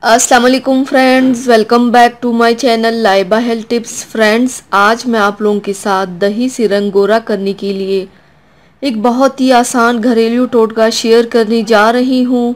अस्सलाम वालेकुम friends, welcome back to my channel Laiba health tips. Friends, आज मैं आप लोगों के साथ दही से रंग गोरा करने के लिए एक बहुत ही आसान घरेलू टोटका शेयर करने जा रही हूँ।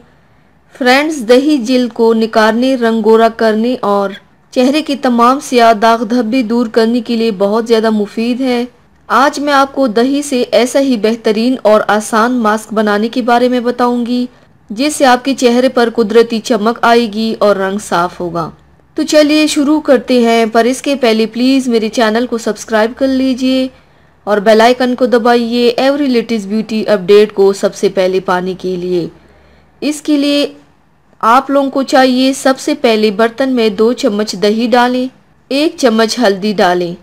फ्रेंड्स, दही जिल्द को निखारने, रंग गोरा करने और चेहरे के तमाम सियाह दाग धब्बे दूर करने के लिए बहुत ज़्यादा मुफीद है। आज मैं आपको दही से ऐसा ही बेहतरीन और आसान मास्क बनाने के बारे में बताऊंगी, जिससे आपके चेहरे पर कुदरती चमक आएगी और रंग साफ होगा। तो चलिए शुरू करते हैं, पर इसके पहले प्लीज़ मेरे चैनल को सब्सक्राइब कर लीजिए और बेल आइकन को दबाइए एवरी लेटेस्ट ब्यूटी अपडेट को सबसे पहले पाने के लिए। इसके लिए आप लोगों को चाहिए, सबसे पहले बर्तन में 2 चम्मच दही डालें, 1 चम्मच हल्दी डालें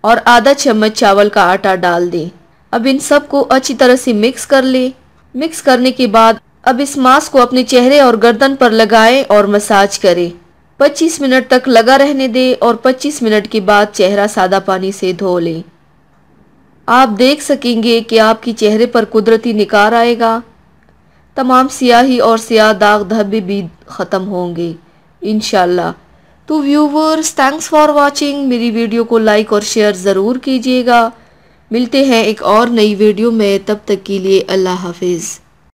और आधा चम्मच चावल का आटा डाल दें। अब इन सब को अच्छी तरह से मिक्स कर लें। मिक्स करने के बाद अब इस मास्क को अपने चेहरे और गर्दन पर लगाएं और मसाज करें। 25 मिनट तक लगा रहने दें और 25 मिनट के बाद चेहरा सादा पानी से धो लें। आप देख सकेंगे कि आपके चेहरे पर कुदरती निखार आएगा। तमाम स्याही और स्याह दाग धब्बे भी ख़त्म होंगे इंशाल्लाह। तो व्यूवर्स, थैंक्स फॉर वॉचिंग। मेरी वीडियो को लाइक और शेयर ज़रूर कीजिएगा। मिलते हैं एक और नई वीडियो में, तब तक के लिए अल्लाह हाफिज़।